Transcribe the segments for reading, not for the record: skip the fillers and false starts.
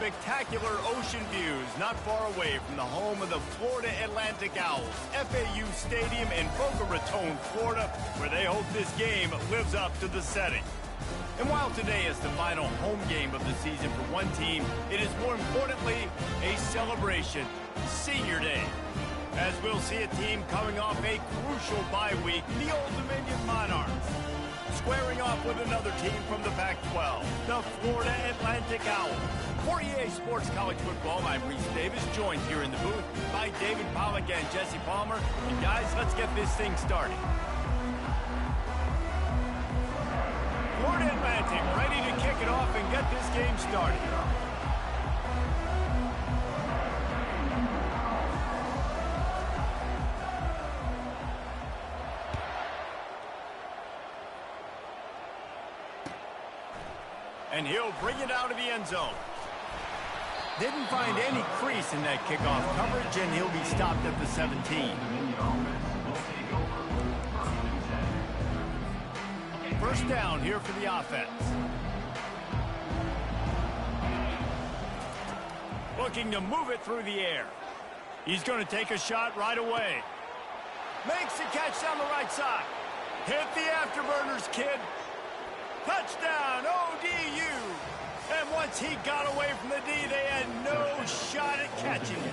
spectacular ocean views not far away from the home of the Florida Atlantic Owls, FAU Stadium in Boca Raton, Florida, where they hope this game lives up to the setting. And while today is the final home game of the season for one team, it is more importantly a celebration, Senior Day, as we'll see a team coming off a crucial bye week, the Old Dominion Monarchs, squaring off with another team from the Pac-12, the Florida Atlantic Owls. For EA Sports College Football, I'm Reese Davis, joined here in the booth by David Pollack and Jesse Palmer. And guys, let's get this thing started. Florida Atlantic ready to kick it off and get this game started. And he'll bring it out of the end zone. Didn't find any crease in that kickoff coverage, and he'll be stopped at the 17. First down here for the offense. Looking to move it through the air. He's going to take a shot right away. Makes the catch down the right side. Hit the afterburners, kid. Touchdown, ODU. And once he got away from the D, they had no shot at catching it.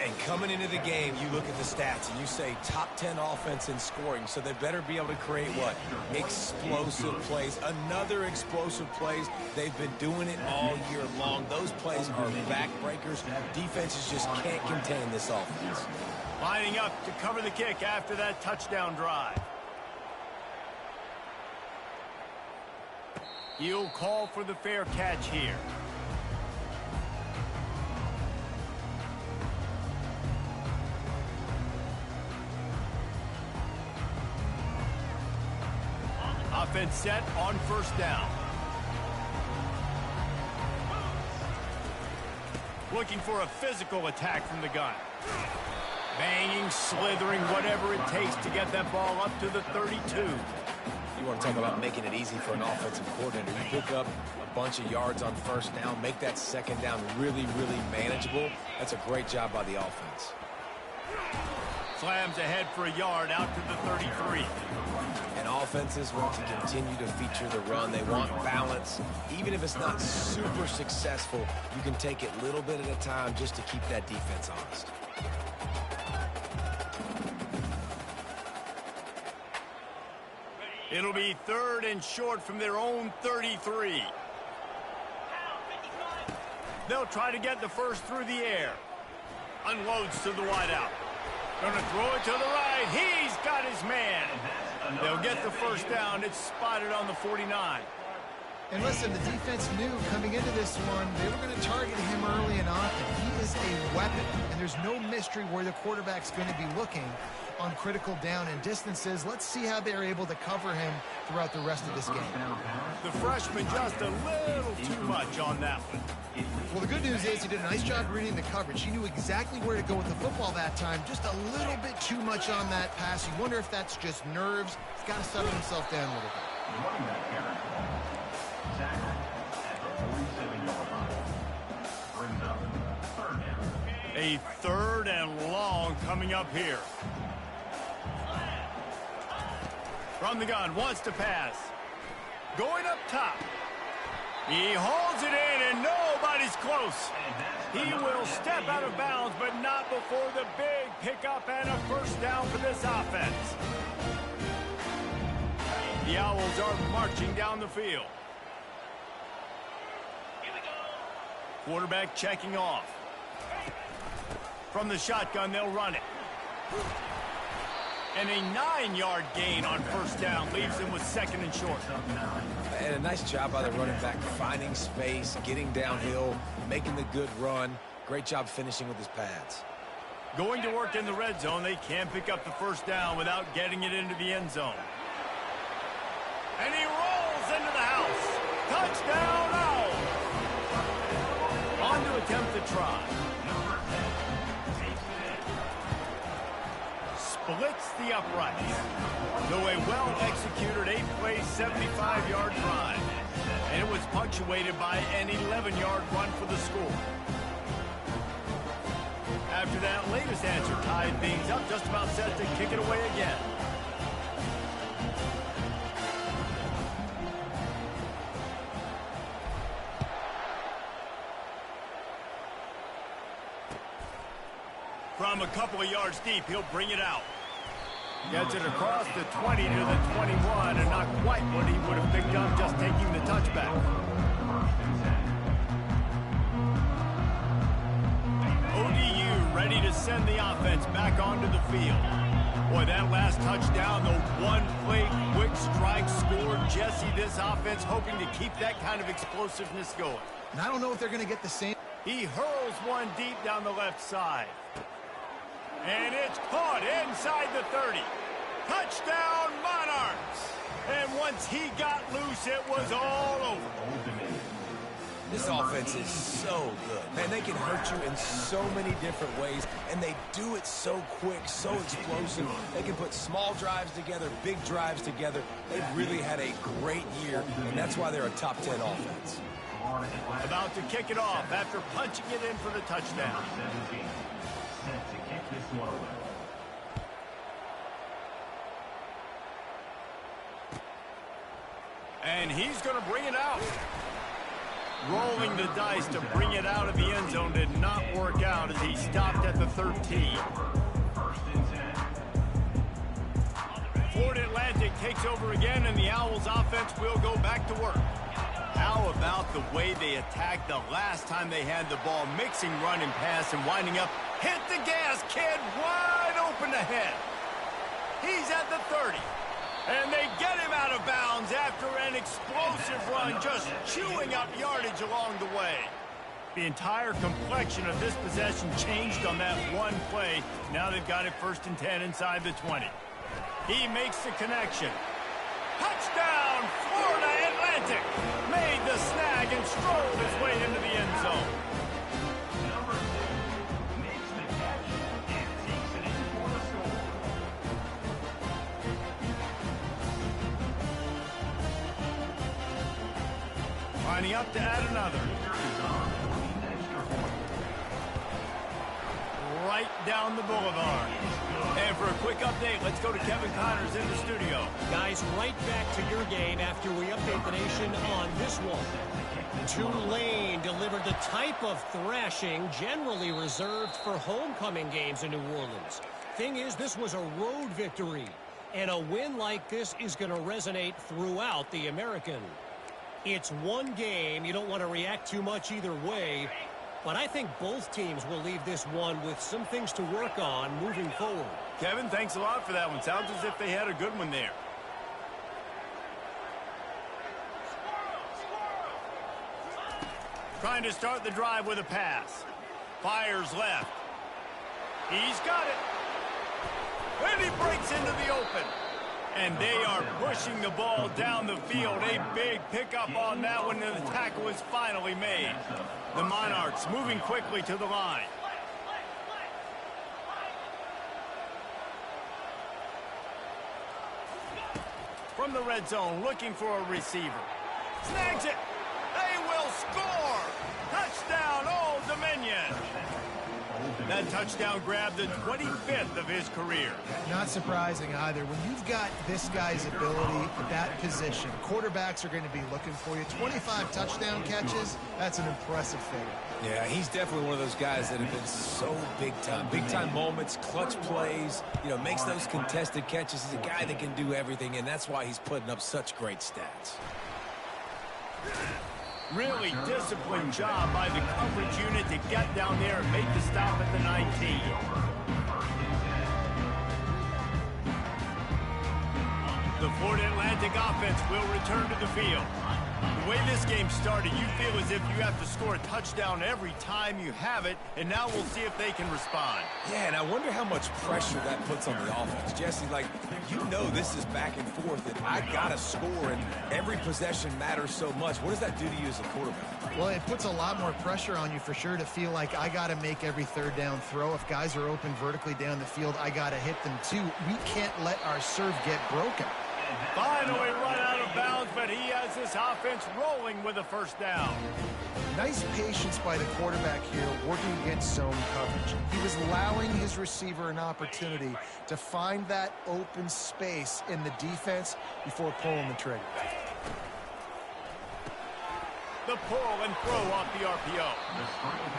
And coming into the game, you look at the stats and you say top 10 offense in scoring, so they better be able to create what? Explosive plays. Another explosive plays. They've been doing it all year long. Those plays are backbreakers. Defenses just can't contain this offense. Lining up to cover the kick after that touchdown drive. He'll call for the fair catch here. Offense set on first down. Looking for a physical attack from the gun. Banging, slithering, whatever it takes to get that ball up to the 32. You want to talk about making it easy for an offensive coordinator. You pick up a bunch of yards on first down, make that second down really, really manageable. That's a great job by the offense. Slams ahead for a yard out to the 33. And offenses want to continue to feature the run. They want balance. Even if it's not super successful, you can take it a little bit at a time just to keep that defense honest. It'll be third and short from their own 33. They'll try to get the first through the air. Unloads to the wideout. Gonna throw it to the right. He's got his man. They'll get the first down. It's spotted on the 49. And listen, the defense knew coming into this one, they were going to target him early and often. He is a weapon, and there's no mystery where the quarterback's going to be looking on critical down and distances. Let's see how they're able to cover him throughout the rest of this game. The freshman just a little too much on that one. Well, the good news is he did a nice job reading the coverage. He knew exactly where to go with the football that time. Just a little bit too much on that pass. You wonder if that's just nerves. He's got to settle himself down a little bit. A third and long coming up here. From the gun, wants to pass. Going up top. He hauls it in, and nobody's close. He will step out of bounds, but not before the big pickup and a first down for this offense. The Owls are marching down the field. Quarterback checking off. From the shotgun, they'll run it. And a 9-yard gain on first down leaves them with second and short. And a nice job by the running back, finding space, getting downhill, making the good run. Great job finishing with his pads. Going to work in the red zone, they can't pick up the first down without getting it into the end zone. And he rolls into the house. Touchdown, Owls! On to attempt the try. Splits the uprights. Though a well-executed 8-play, 75-yard drive. And it was punctuated by an 11-yard run for the score. After that latest answer tied things up, just about set to kick it away again. From a couple of yards deep, he'll bring it out. Gets it across the 20 to the 21, and not quite what he would have picked up just taking the touchback. ODU ready to send the offense back onto the field. Boy, that last touchdown, the one-play quick strike score. Jesse, this offense hoping to keep that kind of explosiveness going. And I don't know if they're going to get the same. He hurls one deep down the left side. And it's caught inside the 30. Touchdown, Monarchs! And once he got loose, it was all over. This offense is so good. Man, they can hurt you in so many different ways, and they do it so quick, so explosive. They can put small drives together, big drives together. They've really had a great year, and that's why they're a top 10 offense. About to kick it off after punching it in for the touchdown. And he's going to bring it out. Rolling the dice to bring it out of the end zone did not work out as he stopped at the 13. Florida Atlantic takes over again, and the Owls offense will go back to work. How about the way they attacked the last time they had the ball, mixing run and pass and winding up. Hit the gas, kid, wide open ahead. He's at the 30. And they get him out of bounds after an explosive run, just chewing up yardage along the way. The entire complexion of this possession changed on that one play. Now they've got it 1st and 10 inside the 20. He makes the connection. Touchdown, Florida Atlantic! Made the snag and strolled his way into the end zone. Lining up to add another. Right down the boulevard. And for a quick update, let's go to Kevin Connors in the studio. Guys, right back to your game after we update the nation on this one. Tulane delivered the type of thrashing generally reserved for homecoming games in New Orleans. Thing is, this was a road victory, and a win like this is going to resonate throughout the American. It's one game. You don't want to react too much either way, but I think both teams will leave this one with some things to work on moving forward. Kevin, thanks a lot for that one. Sounds as if they had a good one there. Trying to start the drive with a pass. Fires left. He's got it. And he breaks into the open. And they are pushing the ball down the field. A big pickup on that one, and the tackle is finally made. The Monarchs moving quickly to the line. From the red zone, looking for a receiver. Snags it. They will score. Touchdown, Old Dominion. That touchdown grabbed the 25th of his career. Not surprising either. When you've got this guy's ability at that position, quarterbacks are going to be looking for you. 25 touchdown catches, that's an impressive figure. Yeah, he's definitely one of those guys that have been so big time. Big time moments, clutch plays, makes those contested catches. He's a guy that can do everything, and that's why he's putting up such great stats. Really disciplined job by the coverage unit to get down there and make the stop at the 19. The Florida Atlantic offense will return to the field. The way this game started, you feel as if you have to score a touchdown every time you have it, and now we'll see if they can respond. Yeah, and I wonder how much pressure that puts on the offense. Jesse, this is back and forth, and I got to score, and every possession matters so much. What does that do to you as a quarterback? Well, it puts a lot more pressure on you for sure to feel like I got to make every third down throw. If guys are open vertically down the field, I got to hit them too. We can't let our serve get broken. Finally run out of of bounds, but he has this offense rolling with a first down. Nice patience by the quarterback here working against zone coverage. He was allowing his receiver an opportunity to find that open space in the defense before pulling the trigger. The pull and throw off the RPO.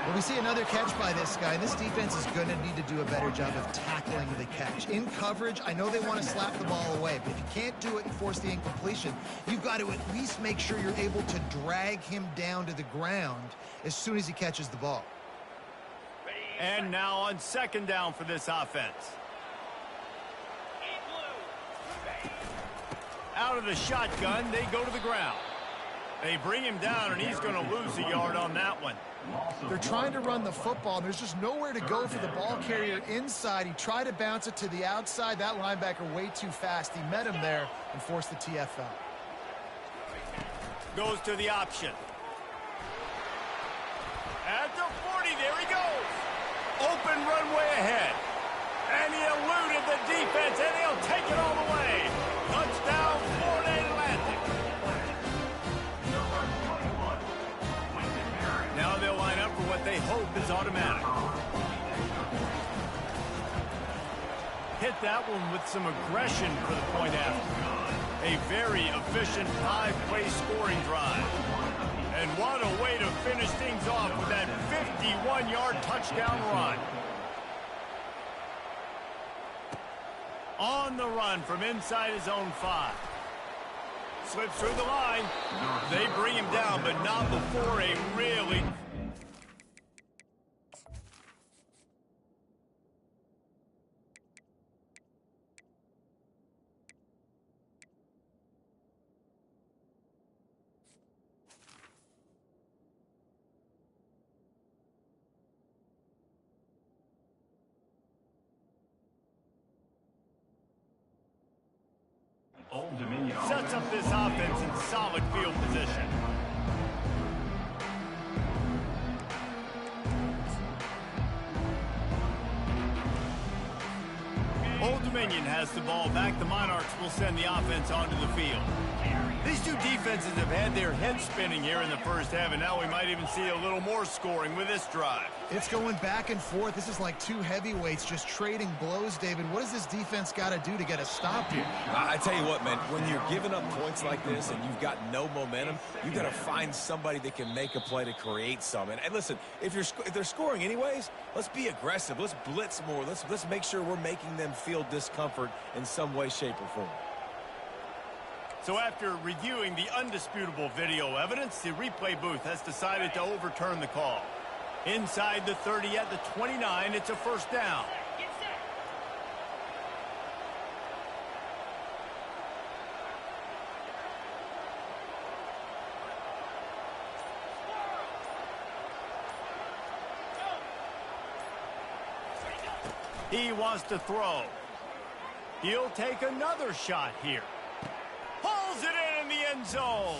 Well, we see another catch by this guy. This defense is going to need to do a better job of tackling the catch. In coverage, I know they want to slap the ball away, but if you can't do it and force the incompletion, you've got to at least make sure you're able to drag him down to the ground as soon as he catches the ball. And now on second down for this offense. Out of the shotgun, they go to the ground. They bring him down, and he's going to lose a yard on that one. They're trying to run the football, and there's just nowhere to go for the ball carrier inside. He tried to bounce it to the outside. That linebacker way too fast. He met him there and forced the TFL. Goes to the option. At the 40, there he goes. Open runway ahead. And he eluded the defense, and he'll take it all the way. Touchdown, Florida Atlantic. Now they'll line up for what they hope is automatic. Hit that one with some aggression for the point after. A very efficient 5-play scoring drive. And what a way to finish things off with that 51-yard touchdown run. On the run from inside his own 5. Slips through the line. They bring him down, but not before a really... Sets up this offense in solid field position. Old Dominion has the ball back. The Monarchs will send the offense onto the field. These two defenses have had their heads spinning here in the first half, and now we might even see a little more scoring with this drive. It's going back and forth. This is like two heavyweights just trading blows, David. What does this defense got to do to get a stop here? I tell you what, man, when you're giving up points like this and you've got no momentum, you got to find somebody that can make a play to create some. And listen, if they're scoring anyways, let's be aggressive. Let's blitz more. Let's make sure we're making them feel discomfort in some way, shape, or form. So after reviewing the undisputable video evidence, the replay booth has decided to overturn the call. Inside the 30 at the 29, it's a first down. He wants to throw. He'll take another shot here. Pulls it in the end zone.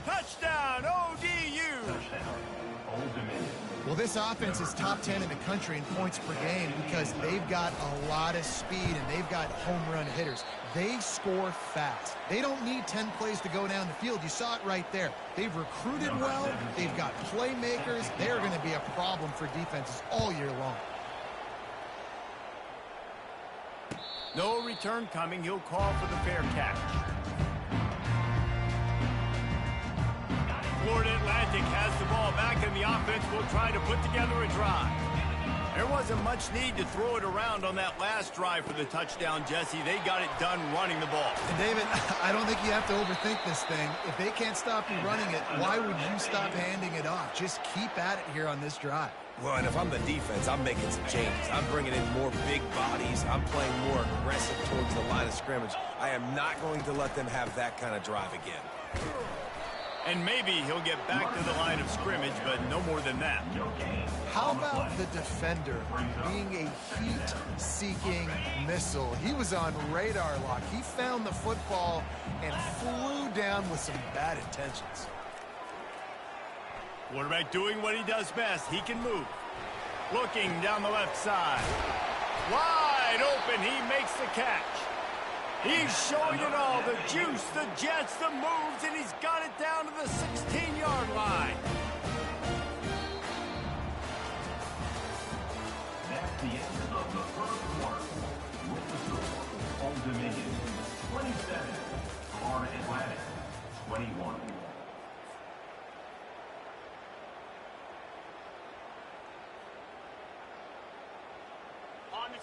Touchdown, ODU. Well, this offense is top 10 in the country in points per game because they've got a lot of speed and they've got home run hitters. They score fast. They don't need 10 plays to go down the field. You saw it right there. They've recruited well. They've got playmakers. They're going to be a problem for defenses all year long. No return coming. He'll call for the fair catch. Florida Atlantic has the ball back, and the offense will try to put together a drive. There wasn't much need to throw it around on that last drive for the touchdown, Jesse. They got it done running the ball. And David, I don't think you have to overthink this thing. If they can't stop you running it, why would you stop handing it off? Just keep at it here on this drive. Well, and if I'm the defense, I'm making some changes. I'm bringing in more big bodies. I'm playing more aggressive towards the line of scrimmage. I am not going to let them have that kind of drive again. And maybe he'll get back to the line of scrimmage, but no more than that. How about the defender being a heat-seeking missile? He was on radar lock. He found the football and flew down with some bad intentions. Quarterback doing what he does best. He can move. Looking down the left side. Wide open. He makes the catch. He's showing it all, the juice, the jets, the moves, and he's got it down to the 16-yard line. That's the end of the first quarter. With the score, Old Dominion 27, Florida Atlantic 21.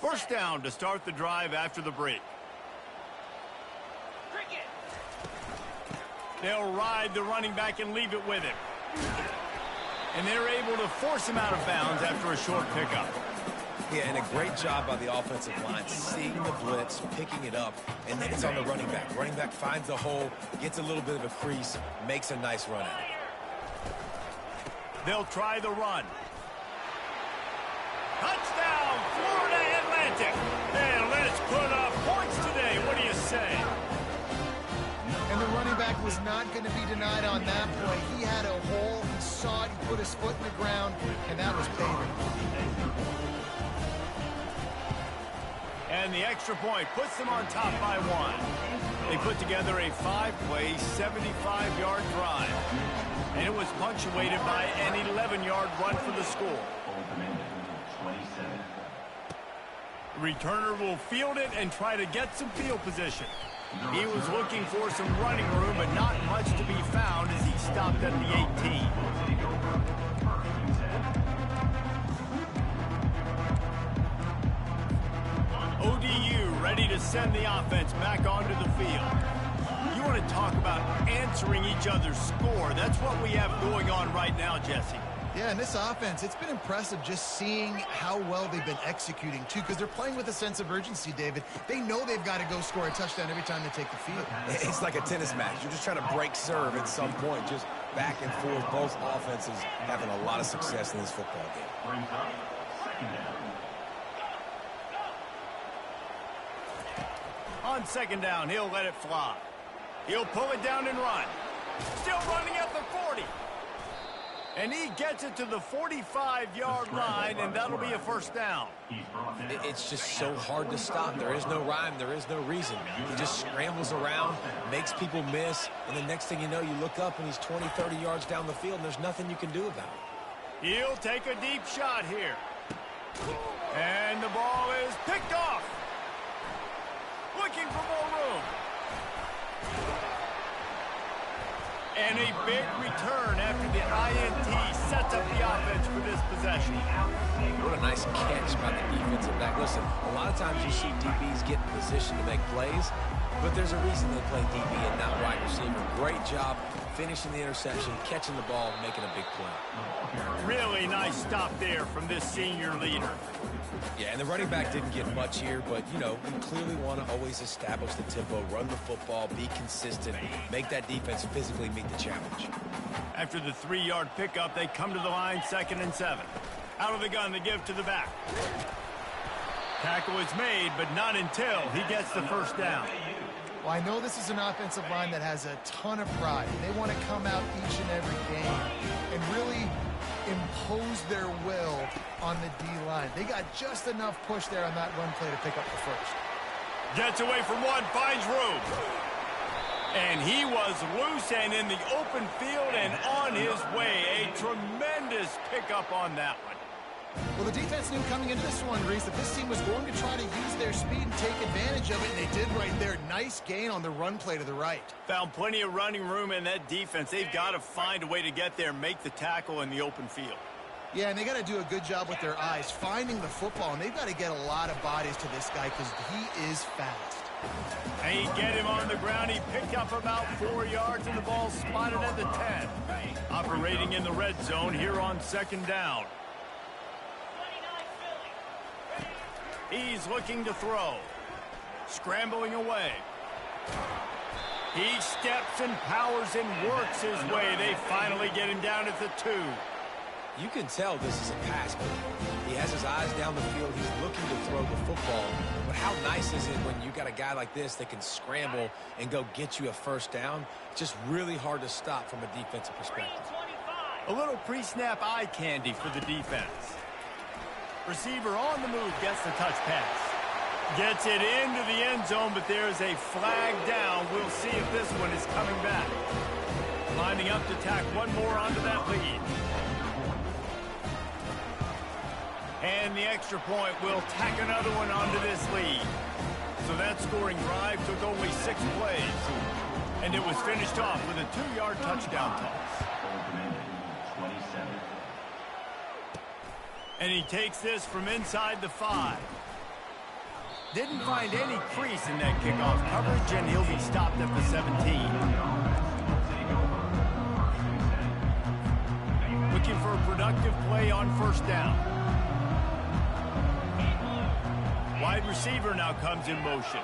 First down to start the drive after the break. They'll ride the running back and leave it with him. And they're able to force him out of bounds after a short pickup. Yeah, and a great job by the offensive line, seeing the blitz, picking it up, and then it's on the running back. Running back finds the hole, gets a little bit of a crease, makes a nice run at it. They'll try the run. Touchdown, Florida Atlantic. And let's put up points today. What do you say? And the running back was not going to be denied on that play. He had a hole. He saw it. He put his foot in the ground, and that was payment. And the extra point puts them on top by 1. They put together a 5-play, 75-yard drive. And it was punctuated by an 11-yard run for the score. Returner will field it and try to get some field position. He was looking for some running room, but not much to be found as he stopped at the 18. ODU ready to send the offense back onto the field. You want to talk about answering each other's score. That's what we have going on right now, Jesse. Yeah, and this offense, it's been impressive just seeing how well they've been executing, too, because they're playing with a sense of urgency, David. They know they've got to go score a touchdown every time they take the field. It's like a tennis match. You're just trying to break serve at some point, just back and forth. Both offenses having a lot of success in this football game. On second down, he'll let it fly. He'll pull it down and run. Still running at the 40. And he gets it to the 45-yard line, and that'll be a first down. It's just so hard to stop. There is no rhyme. There is no reason. He just scrambles around, makes people miss, and the next thing you know, you look up and he's 20, 30 yards down the field, and there's nothing you can do about it. He'll take a deep shot here. And the ball is picked off. Looking for more room. And a big return after the INT sets up the offense for this possession. What a nice catch by the defensive back. Listen, a lot of times you see DBs get in position to make plays, but there's a reason they play DB and not wide receiver. Great job finishing the interception, catching the ball, and making a big play. Really nice stop there from this senior leader. Yeah, and the running back didn't get much here, but, you know, we clearly want to always establish the tempo, run the football, be consistent, make that defense physically meet the challenge. After the 3-yard pickup, they come to the line, 2nd and 7. Out of the gun, they give to the back. Tackle is made, but not until he gets the first down. Well, I know this is an offensive line that has a ton of pride. They want to come out each and every game and really impose their will on the D-line. They got just enough push there on that run play to pick up the first. Gets away from one, finds room. And he was loose and in the open field and on his way. A tremendous pickup on that one. Well, the defense knew coming into this one, Reese, that this team was going to try to use their speed and take advantage of it, and they did right there. Nice gain on the run play to the right. Found plenty of running room in that defense. They've got to find a way to get there, make the tackle in the open field. Yeah, and they got to do a good job with their eyes, finding the football, and they've got to get a lot of bodies to this guy because he is fast. And he get him on the ground. He picked up about 4 yards, and the ball spotted at the 10. Operating in the red zone here on 2nd down. He's looking to throw. Scrambling away. He steps and powers and works his way. They finally get him down at the 2. You can tell this is a pass play. He has his eyes down the field. He's looking to throw the football. But how nice is it when you got a guy like this that can scramble and go get you a first down? Just really hard to stop from a defensive perspective. A little pre-snap eye candy for the defense. Receiver on the move gets the touch pass. Gets it into the end zone, but there's a flag down. We'll see if this one is coming back. Lining up to tack one more onto that lead. And the extra point will tack another one onto this lead. So that scoring drive took only 6 plays. And it was finished off with a 2-yard touchdown toss. And he takes this from inside the 5. Didn't find any crease in that kickoff coverage, and he'll be stopped at the 17. Looking for a productive play on first down. Wide receiver now comes in motion.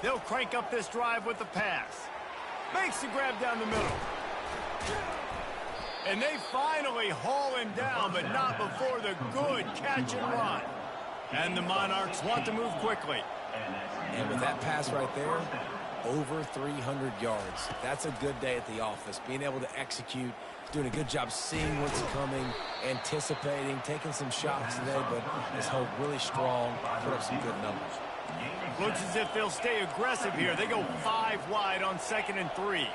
They'll crank up this drive with the pass. Makes the grab down the middle. And they finally haul him down, but not before the good catch and run. And the Monarchs want to move quickly. And with that pass right there, over 300 yards. That's a good day at the office. Being able to execute, doing a good job seeing what's coming, anticipating, taking some shots today, but is held really strong, put up some good numbers. Looks as if they'll stay aggressive here. They go 5 wide on 2nd and 3.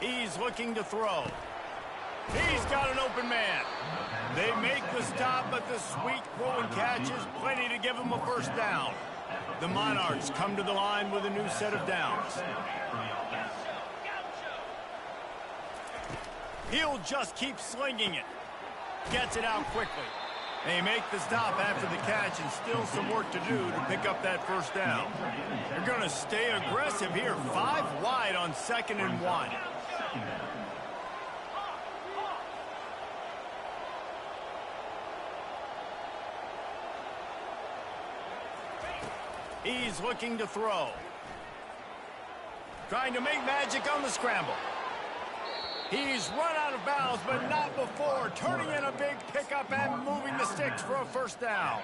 He's looking to throw. He's got an open man. They make the stop, but the sweet throw and catch is plenty to give him a first down. The Monarchs come to the line with a new set of downs. He'll just keep slinging it. Gets it out quickly. They make the stop after the catch, and still some work to do to pick up that first down. They're going to stay aggressive here. 5 wide on 2nd and 1. He's looking to throw. Trying to make magic on the scramble. He's run out of bounds, but not before turning in a big pickup and moving the sticks for a first down.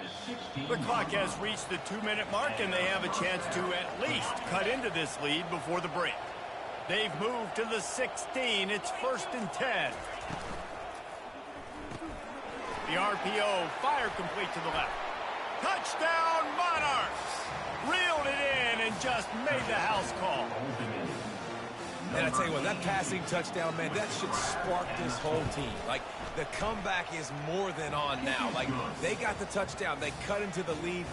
The clock has reached the 2-minute mark, and they have a chance to at least cut into this lead before the break. They've moved to the 16. It's 1st and 10. The RPO, fire complete to the left. Touchdown, Monarchs! Reeled it in and just made the house call. And I tell you what, that passing touchdown, man, that should spark this whole team. Like, the comeback is more than on now. Like, they got the touchdown. They cut into the lead.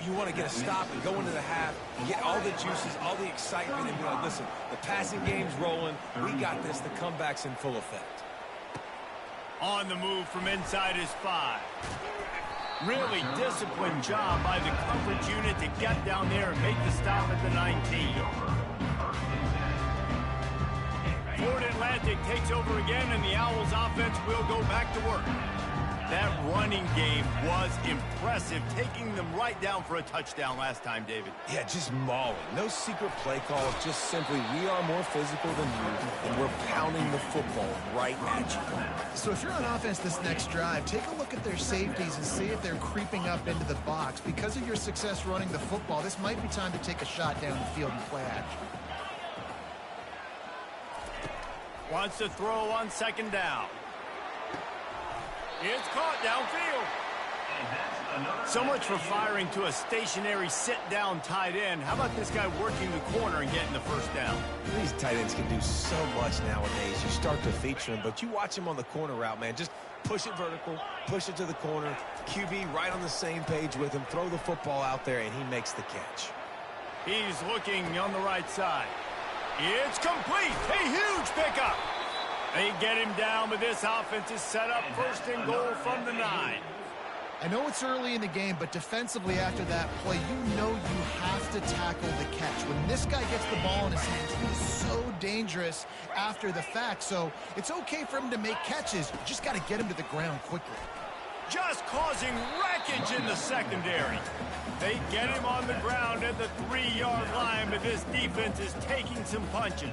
You want to get a stop and go into the half, get all the juices, all the excitement, and be like, listen, the passing game's rolling. We got this. The comeback's in full effect. On the move from inside his 5. Really disciplined job by the coverage unit to get down there and make the stop at the 19. Florida Atlantic takes over again, and the Owls offense will go back to work. That running game was impressive, taking them right down for a touchdown last time, David. Yeah, just mauling. No secret play call. Just simply, we are more physical than you, and we're pounding the football right at you. So if you're on offense this next drive, take a look at their safeties and see if they're creeping up into the box. Because of your success running the football, this might be time to take a shot down the field and play action. Wants to throw on 2nd down. It's caught downfield. So much for firing to a stationary sit-down tight end. How about this guy working the corner and getting the first down? These tight ends can do so much nowadays. You start to feature them, but you watch him on the corner route, man. Just push it vertical, push it to the corner. QB right on the same page with him. Throw the football out there, and he makes the catch. He's looking on the right side. It's complete. A huge pickup. They get him down, but this offense is set up 1st and goal from the 9. I know it's early in the game, but defensively after that play, you know you have to tackle the catch. When this guy gets the ball in his hands, he is so dangerous after the fact. So it's okay for him to make catches. You just got to get him to the ground quickly. Just causing wreckage in the secondary. They get him on the ground at the 3-yard line, but this defense is taking some punches.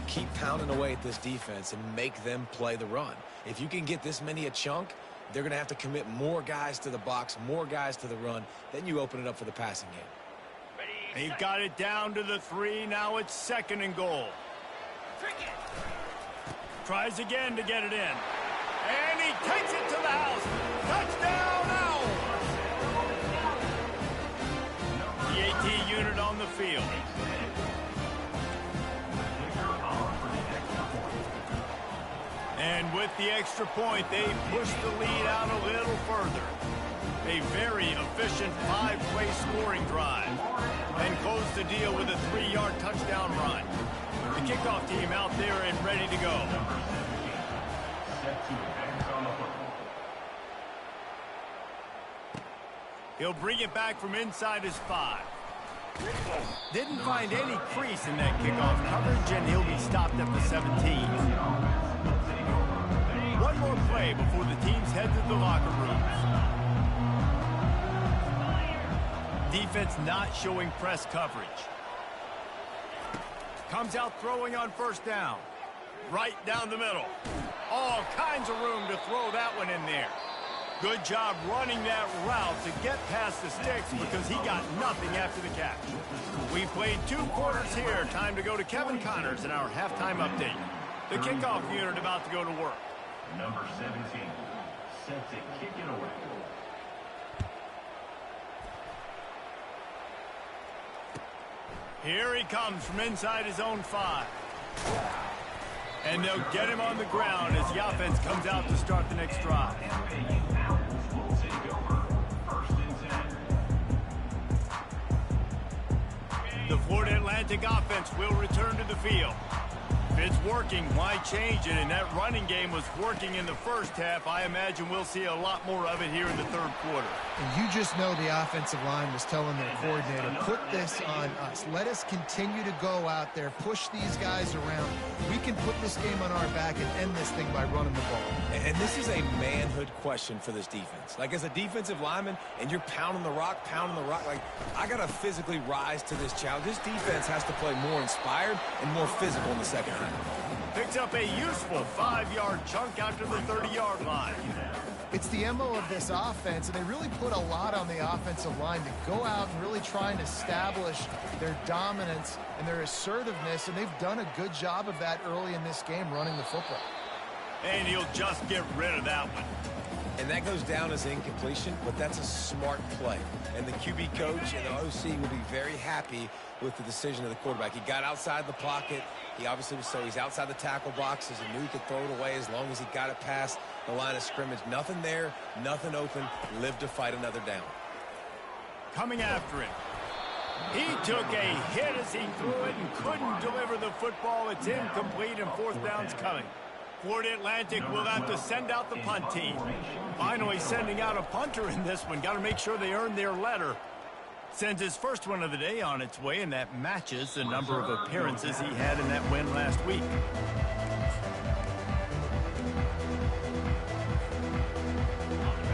Keep pounding away at this defense and make them play the run. If you can get this many a chunk, they're going to have to commit more guys to the box, more guys to the run. Then you open it up for the passing game. They've got it down to the 3. Now it's 2nd and goal. Tries again to get it in. And he takes it to the house. Touchdown, Owls! The AT unit on the field. And with the extra point, they push the lead out a little further. A very efficient 5-play scoring drive. And close the deal with a 3-yard touchdown run. The kickoff team out there and ready to go. He'll bring it back from inside his 5. Didn't find any crease in that kickoff coverage, and he'll be stopped at the 17. One more play before the teams head to the locker rooms. Defense not showing press coverage. Comes out throwing on 1st down. Right down the middle. All kinds of room to throw that one in there. Good job running that route to get past the sticks because he got nothing after the catch. We played 2 quarters here. Time to go to Kevin Connors in our halftime update. The kickoff unit about to go to work. Number 17, set to kick it away. Here he comes from inside his own 5. And they'll get him on the ground as the offense comes out to start the next drive. The Florida Atlantic offense will return to the field. If it's working, why change it? And that running game was working in the first half. I imagine we'll see a lot more of it here in the 3rd quarter. And you just know the offensive line was telling their coordinator, put this on us. Let us continue to go out there, push these guys around. We can put this game on our back and end this thing by running the ball. And this is a manhood question for this defense. Like, as a defensive lineman, and you're pounding the rock, like, I got to physically rise to this challenge. This defense has to play more inspired and more physical in the second half. Picks up a useful 5-yard chunk out to the 30-yard line. It's the MO of this offense, and they really put a lot on the offensive line to go out and really try and establish their dominance and their assertiveness, and they've done a good job of that early in this game, running the football. And he'll just get rid of that one. And that goes down as incompletion, but that's a smart play. And the QB coach and the OC will be very happy with the decision of the quarterback. He got outside the pocket. He obviously was, so he's outside the tackle boxes and knew he could throw it away as long as he got it past the line of scrimmage. Nothing there, nothing open, lived to fight another down. Coming after him. He took a hit as he threw it and couldn't deliver the football. It's incomplete and 4th down's coming. Florida Atlantic will have to send out the punt team. Finally sending out a punter in this one. Got to make sure they earn their letter. Sends his first one of the day on its way, and that matches the number of appearances he had in that win last week.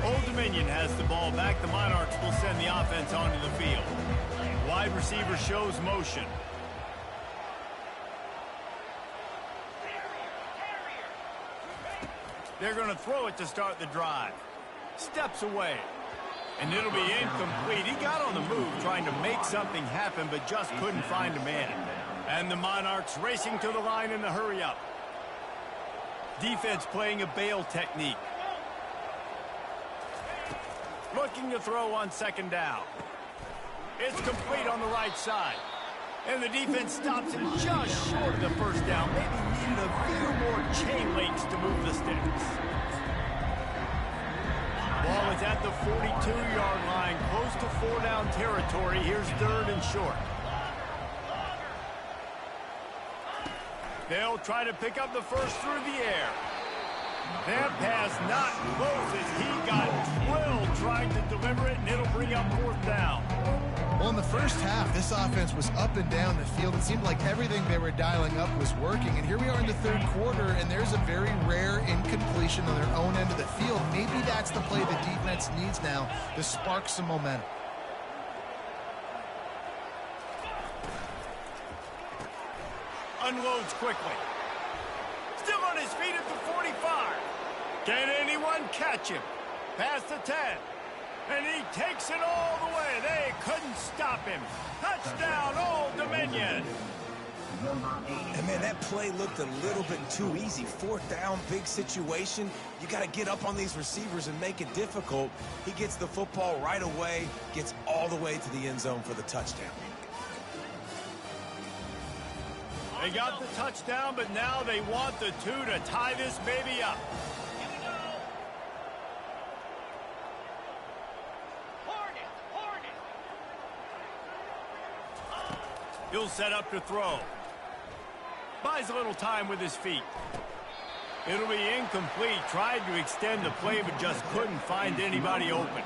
Old Dominion has the ball back. The Monarchs will send the offense onto the field. Wide receiver shows motion. They're going to throw it to start the drive. Steps away. And it'll be incomplete. He got on the move trying to make something happen, but just couldn't find a man. And the Monarchs racing to the line in the hurry-up. Defense playing a bail technique. Looking to throw on 2nd down. It's complete on the right side. And the defense stops him just short of the 1st down. Maybe needed a few more chain links to move the sticks. Ball is at the 42-yard line, close to 4-down territory. Here's 3rd and short. They'll try to pick up the first through the air. That pass not close as he got drilled trying to deliver it, and it'll bring up 4th down. Well, in the first half, this offense was up and down the field. It seemed like everything they were dialing up was working. And here we are in the 3rd quarter, and there's a very rare incompletion on their own end of the field. Maybe that's the play the defense needs now to spark some momentum. Unloads quickly. Still on his feet at the 45. Can anyone catch him? Past the 10. And he takes it all the way. They couldn't stop him. Touchdown, Old Dominion. And man, that play looked a little bit too easy. Fourth down, big situation. You got to get up on these receivers and make it difficult. He gets the football right away, gets all the way to the end zone for the touchdown. They got the touchdown, but now they want the 2 to tie this baby up. He'll set up to throw. Buys a little time with his feet. It'll be incomplete. Tried to extend the play, but just couldn't find anybody open.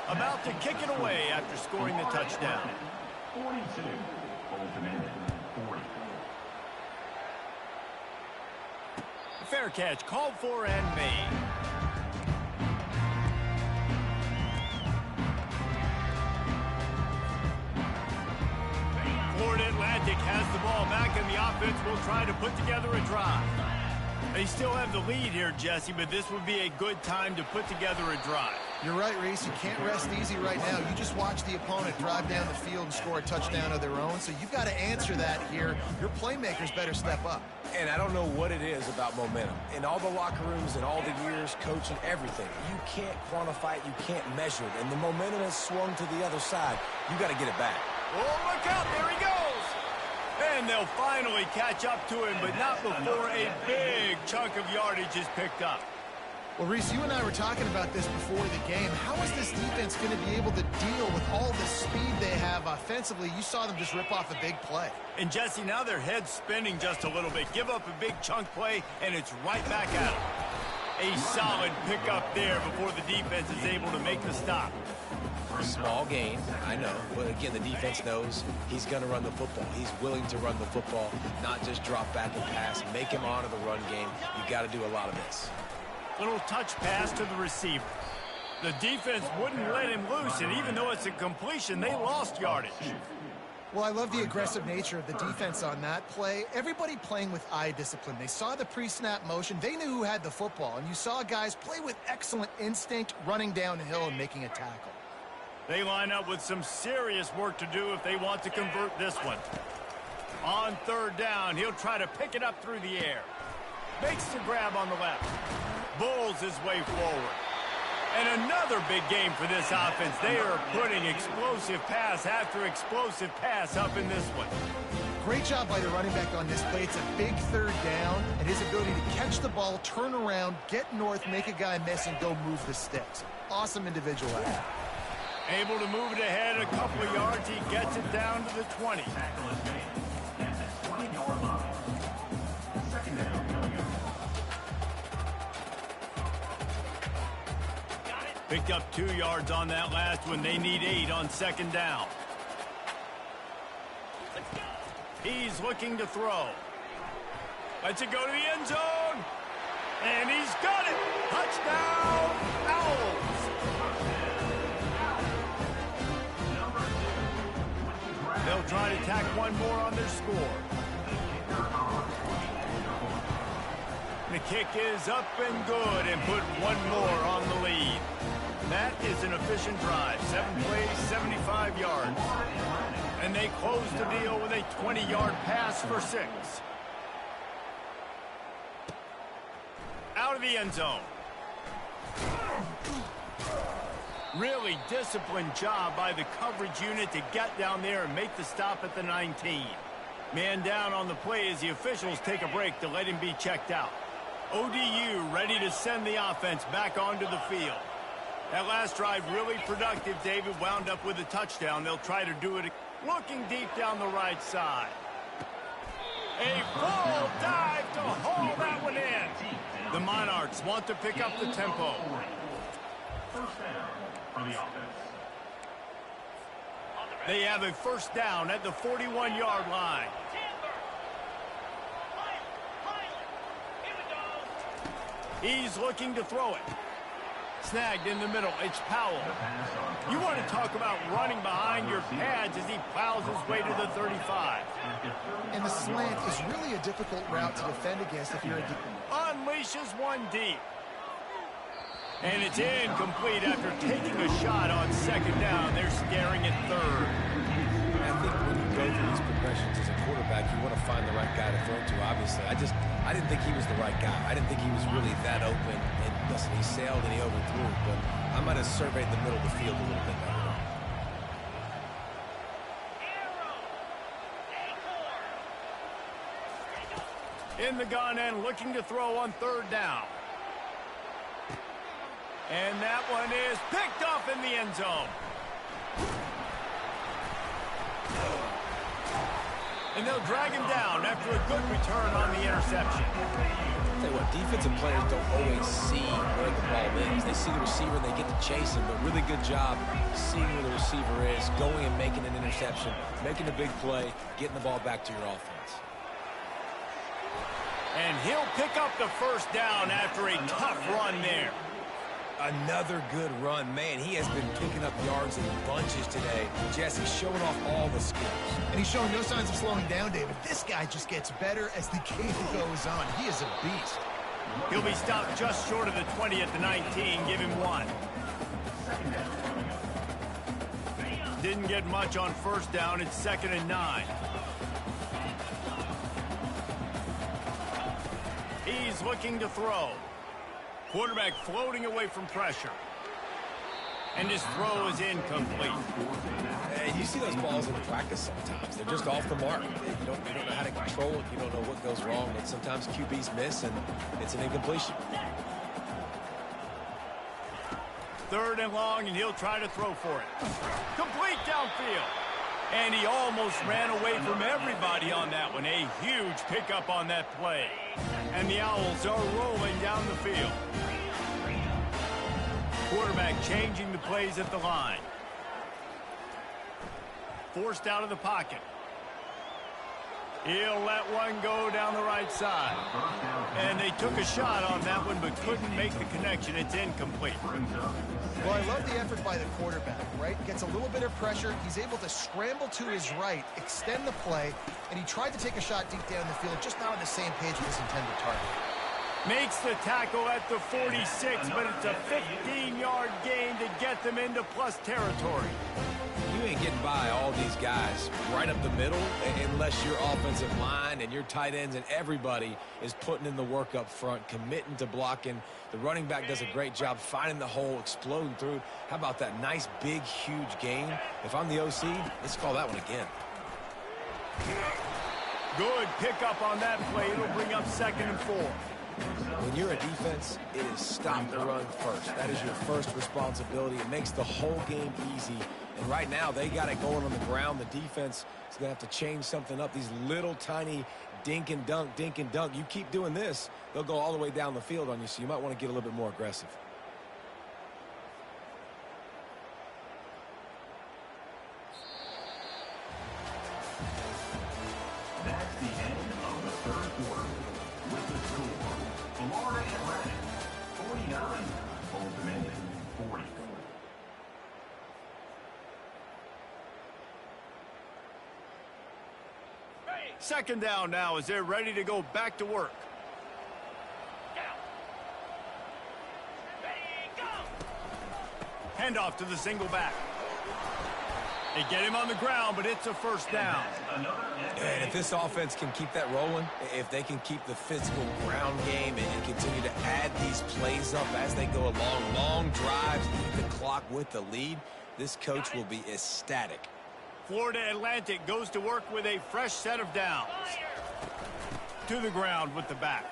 About to kick it away after scoring the touchdown. 42. Old Dominion, 40. Fair catch, called for and made. Florida Atlantic has the ball back, and the offense will try to put together a drive. They still have the lead here, Jesse, but this would be a good time to put together a drive. You're right, Reese. You can't rest easy right now. You just watch the opponent drive down the field and score a touchdown of their own, so you've got to answer that here. Your playmakers better step up. And I don't know what it is about momentum. In all the locker rooms and all the years, coaching, everything, you can't quantify it, you can't measure it. And the momentum has swung to the other side. You got to get it back. Oh, look out, there he goes! And they'll finally catch up to him, but not before a big chunk of yardage is picked up. Well, Reese, you and I were talking about this before the game. How is this defense going to be able to deal with all the speed they have offensively? You saw them just rip off a big play. And, Jesse, now their head's spinning just a little bit. Give up a big chunk play, and it's right back at them. A solid pickup there before the defense is able to make the stop. Small gain, I know. But again, the defense knows he's going to run the football. He's willing to run the football, not just drop back and pass, make him honor the run game. You got to do a lot of this. Little touch pass to the receiver. The defense wouldn't let him loose, and even though it's a completion, they lost yardage. Well, I love the aggressive nature of the defense on that play. Everybody playing with eye discipline. They saw the pre-snap motion. They knew who had the football, and you saw guys play with excellent instinct, running downhill and making a tackle. They line up with some serious work to do if they want to convert this one. On third down, he'll try to pick it up through the air. Makes the grab on the left. Bulls his way forward. And another big game for this offense. They are putting explosive pass after explosive pass up in this one. Great job by the running back on this play. It's a big third down, and his ability to catch the ball, turn around, get north, make a guy miss, and go move the sticks. Awesome individual effort. Able to move it ahead a couple of yards. He gets it down to the 20. Tackle is made at the 20-yard line. Second down coming up. Picked up 2 yards on that last one. They need 8 on second down. He's looking to throw. Lets it go to the end zone. And he's got it. Touchdown, Owls. They'll try to tack one more on their score. The kick is up and good and put one more on the lead. That is an efficient drive. 7 plays, 75 yards. And they close the deal with a 20-yard pass for 6. Out of the end zone. Really disciplined job by the coverage unit to get down there and make the stop at the 19. Man down on the play as the officials take a break to let him be checked out. ODU ready to send the offense back onto the field. That last drive really productive. David wound up with a touchdown. They'll try to do it. Looking deep down the right side. A full dive to haul that one in. The Monarchs want to pick up the tempo. First down for the offense. They have a first down at the 41-yard line. He's looking to throw it. Snagged in the middle. It's Powell. You want to talk about running behind your pads as he plows his way to the 35. And the slant is really a difficult route to defend against if you're a deep. Unleashes one deep. And it's incomplete after taking a shot on second down. They're staring at third. thrown to, obviously. I didn't think he was the right guy. I didn't think he was really that open. And listen, he sailed and he overthrew, but I might have surveyed the middle of the field a little bit better. In the gun and looking to throw on third down. And that one is picked off in the end zone. And they'll drag him down after a good return on the interception. I'll tell you what, defensive players don't always see where the ball is. They see the receiver and they get to chase him, but really good job seeing where the receiver is, going and making an interception, making a big play, getting the ball back to your offense. And he'll pick up the first down after a tough run there. Another good run. Man, he has been picking up yards in bunches today. Jesse showing off all the skills. And he's showing no signs of slowing down, David. This guy just gets better as the game goes on. He is a beast. He'll be stopped just short of the 20 at the 19. Give him one. Didn't get much on first down. It's 2nd and 9. He's looking to throw. Quarterback floating away from pressure. And his throw is incomplete. You see those balls in practice sometimes. They're just off the mark. You don't know how to control it. You don't know what goes wrong. And sometimes QBs miss, and it's an incompletion. 3rd and long, and he'll try to throw for it. Complete downfield. And he almost ran away from everybody on that one. A huge pickup on that play. And the Owls are rolling down the field. Quarterback changing the plays at the line. Forced out of the pocket. He'll let one go down the right side. And they took a shot on that one, but couldn't make the connection. It's incomplete. Well, I love the effort by the quarterback, right? Gets a little bit of pressure. He's able to scramble to his right, extend the play, and he tried to take a shot deep down the field, just not on the same page with his intended target. Makes the tackle at the 46, but it's a 15-yard gain to get them into plus territory. You ain't getting by all these guys right up the middle unless your offensive line and your tight ends and everybody is putting in the work up front, committing to blocking. The running back does a great job finding the hole, exploding through. How about that nice, big, huge gain? If I'm the OC, let's call that one again. Good pickup on that play. It'll bring up 2nd and 4. When you're a defense, it is stop the run first. That is your first responsibility. It makes the whole game easy. And right now, they got it going on the ground. The defense is going to have to change something up. These little tiny dink and dunk, dink and dunk. You keep doing this, they'll go all the way down the field on you, so you might want to get a little bit more aggressive. That's the end of the 3rd quarter. With the score, Florida Atlantic 49, Old Dominion 40. Second down now as they're ready to go back to work. Handoff to the single back. They get him on the ground, but it's a first down. And if this offense can keep that rolling, if they can keep the physical ground game and continue to add these plays up as they go along, long drives, eat the clock with the lead, this coach will be ecstatic. Florida Atlantic goes to work with a fresh set of downs. To the ground with the back.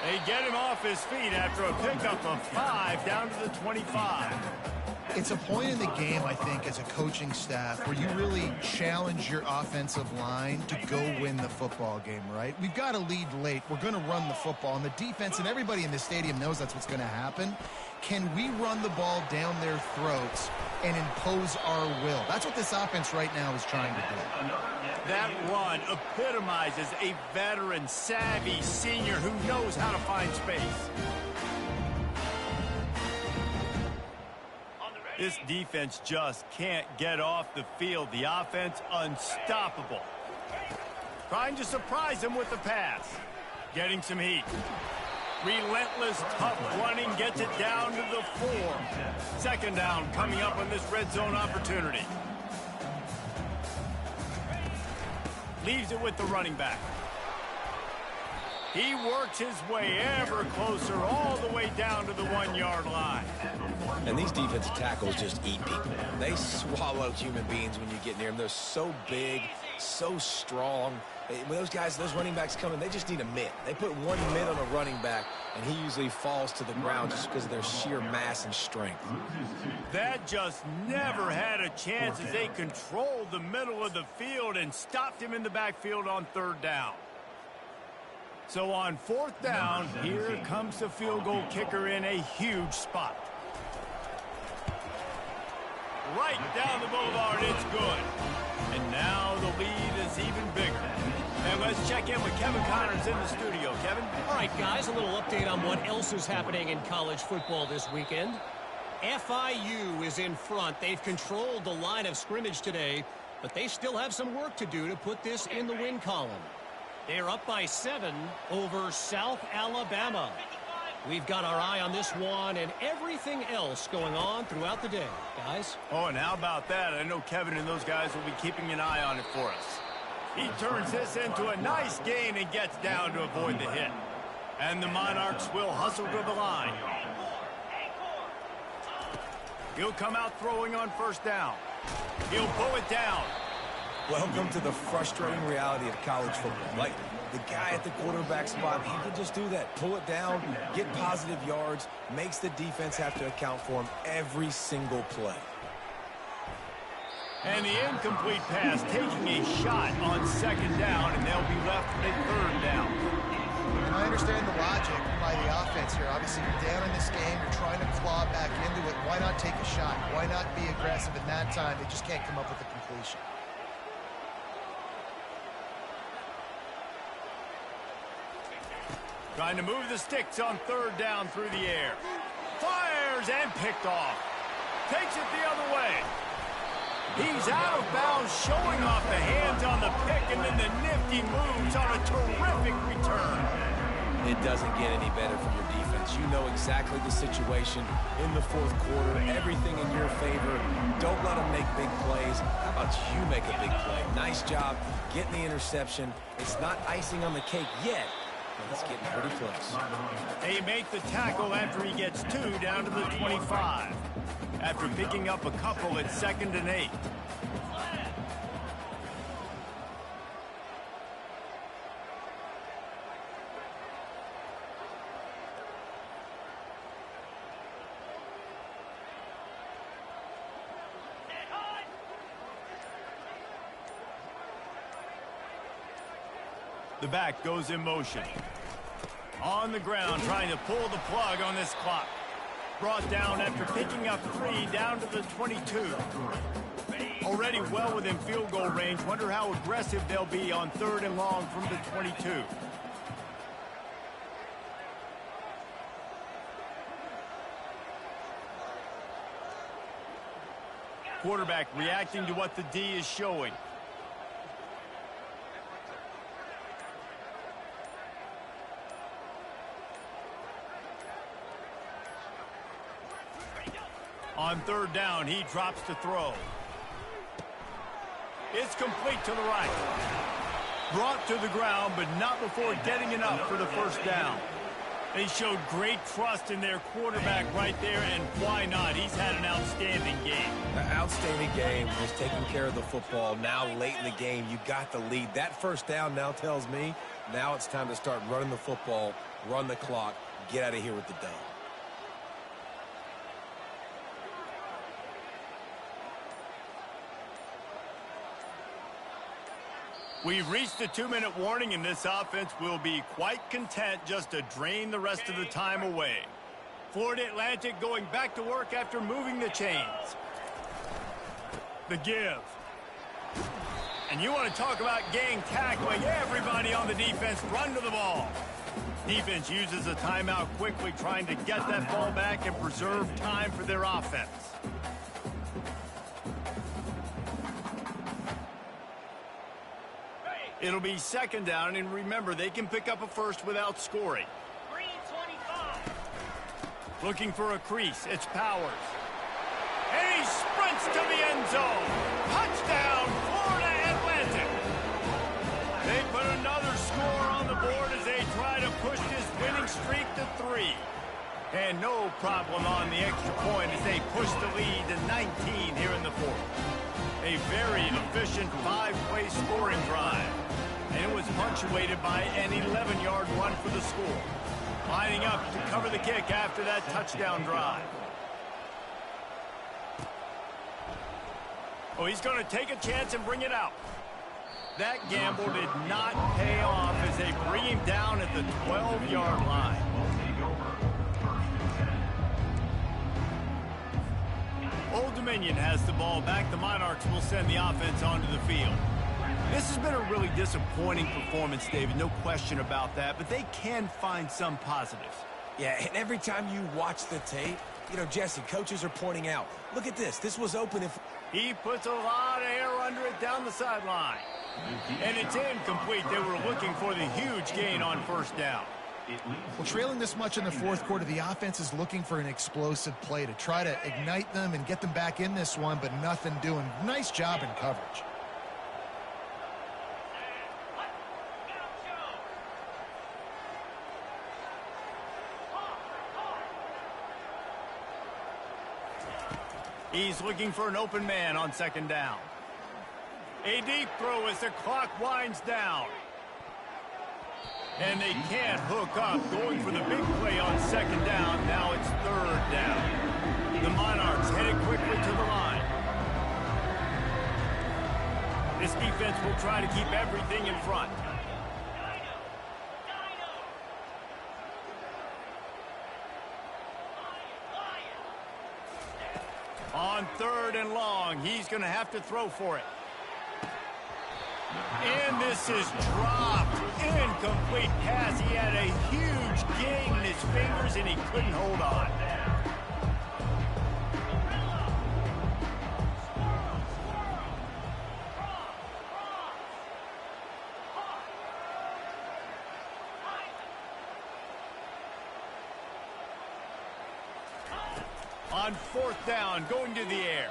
They get him off his feet after a pickup of 5 down to the 25. It's a point in the game, I think, as a coaching staff where you really challenge your offensive line to go win the football game, right? We've got a lead late. We're going to run the football, and the defense and everybody in the stadium knows that's what's going to happen. Can we run the ball down their throats and impose our will? That's what this offense right now is trying to do. That run epitomizes a veteran, savvy senior who knows how to find space. This defense just can't get off the field. The offense unstoppable. Trying to surprise him with the pass. Getting some heat. Relentless, tough running gets it down to the 4. Second down coming up on this red zone opportunity. Leaves it with the running back. He works his way ever closer all the way down to the 1-yard line. And these defensive tackles just eat people. They swallow human beings when you get near them. They're so big, so strong. When those guys, those running backs come in, they just need a mitt. They put one mitt on a running back, and he usually falls to the ground just because of their sheer mass and strength. That just never had a chance as they controlled the middle of the field and stopped him in the backfield on 3rd down. So on 4th down, here comes the field goal kicker in a huge spot. Right down the boulevard, it's good. And now the lead is even bigger. And let's check in with Kevin Connors in the studio. Kevin? All right, guys, a little update on what else is happening in college football this weekend. FIU is in front. They've controlled the line of scrimmage today, but they still have some work to do to put this in the win column. They're up by 7 over South Alabama. We've got our eye on this one and everything else going on throughout the day, guys. Oh, and how about that? I know Kevin and those guys will be keeping an eye on it for us. He turns this into a nice gain and gets down to avoid the hit. And the Monarchs will hustle to the line. He'll come out throwing on 1st down. He'll pull it down. Welcome to the frustrating reality of college football. Like, the guy at the quarterback spot, he can just do that. Pull it down, get positive yards, makes the defense have to account for him every single play. And the incomplete pass taking a shot on 2nd down, and they'll be left with a 3rd down. And I understand the logic by the offense here. Obviously, you're down in this game. You're trying to claw back into it. Why not take a shot? Why not be aggressive in that time? They just can't come up with a completion. Trying to move the sticks on 3rd down through the air. Fires and picked off. Takes it the other way. He's out of bounds, showing off the hands on the pick, and then the nifty moves on a terrific return. It doesn't get any better from your defense. You know exactly the situation in the 4th quarter. Everything in your favor. Don't let them make big plays. How about you make a big play? Nice job getting the interception. It's not icing on the cake yet, but it's getting pretty close. They make the tackle after he gets 2 down to the 25. After picking up a couple at 2nd and 8. The back goes in motion. On the ground, trying to pull the plug on this clock. Brought down after picking up 3 down to the 22. Already well within field goal range. Wonder how aggressive they'll be on 3rd and long from the 22. Quarterback reacting to what the D is showing. On 3rd down, he drops to throw. It's complete to the right. Brought to the ground, but not before getting enough for the 1st down. They showed great trust in their quarterback right there, and why not? He's had an outstanding game. An outstanding game, just taking care of the football. Now, late in the game, you got the lead. That 1st down now tells me now it's time to start running the football, run the clock, get out of here with the dub. We've reached the 2-minute warning, and this offense will be quite content just to drain the rest of the time away. Florida Atlantic going back to work after moving the chains. The give. And you want to talk about gang tackling. Everybody on the defense run to the ball. Defense uses a timeout quickly, trying to get that ball back and preserve time for their offense. It'll be 2nd down, and remember, they can pick up a 1st without scoring. Looking for a crease, it's Powers. And he sprints to the end zone. Touchdown, Florida Atlantic. three. And no problem on the extra point as they push the lead to 19 here in the fourth. A very efficient 5-play scoring drive. And it was punctuated by an 11-yard run for the score. Lining up to cover the kick after that touchdown drive. Oh, he's going to take a chance and bring it out. That gamble did not pay off as they bring him down at the 12-yard line. Old Dominion has the ball back. The Monarchs will send the offense onto the field. This has been a really disappointing performance, David. No question about that, but they can find some positives. Yeah, and every time you watch the tape, you know, Jesse, coaches are pointing out, look at this. This was open if... He puts a lot of air under it down the sideline. And it's incomplete. They were looking for the huge gain on first down. Well, trailing this much in the fourth quarter, the offense is looking for an explosive play to try to ignite them and get them back in this one, but nothing doing. Nice job in coverage. He's looking for an open man on second down. A deep throw as the clock winds down. And they can't hook up, going for the big play on second down. Now it's third down. The Monarchs headed quickly to the line. This defense will try to keep everything in front. On third and long, he's going to have to throw for it. And this is dropped. Incomplete pass. He had a huge gain in his fingers, and he couldn't hold on. On fourth down, going to the air.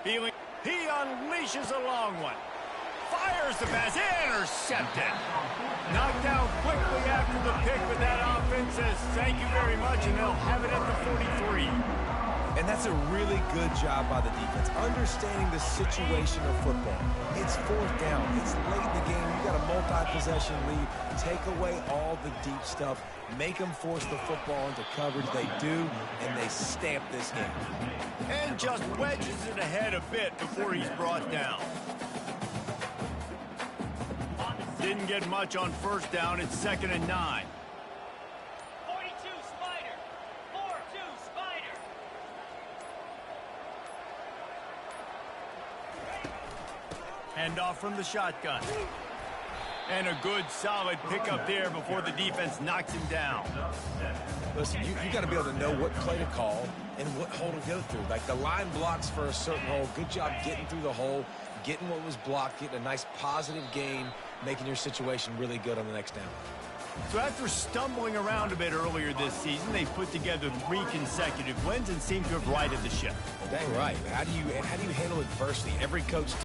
He unleashes a long one. Fires the pass. Intercepted. Knocked down quickly after the pick, but that offense says thank you very much, and they'll have it at the 43. And that's a really good job by the defense, understanding the situation of football. It's fourth down. It's late in the game. You got a multi-possession lead. Take away all the deep stuff. Make them force the football into coverage. They do, and they stamp this game. And just wedges it ahead a bit before he's brought down. Didn't get much on first down. It's 2nd and 9. 42 Spider. 4-2 Spider. Hand off from the shotgun. And a good, solid pickup there before the defense knocks him down. Listen, you got to be able to know what play to call and what hole to go through. Like the line blocks for a certain hole. Good job getting through the hole, getting what was blocked, getting a nice positive gain, making your situation really good on the next down. So after stumbling around a bit earlier this season, they put together 3 consecutive wins and seem to have righted the ship. Dang right. How do you handle adversity? Every coach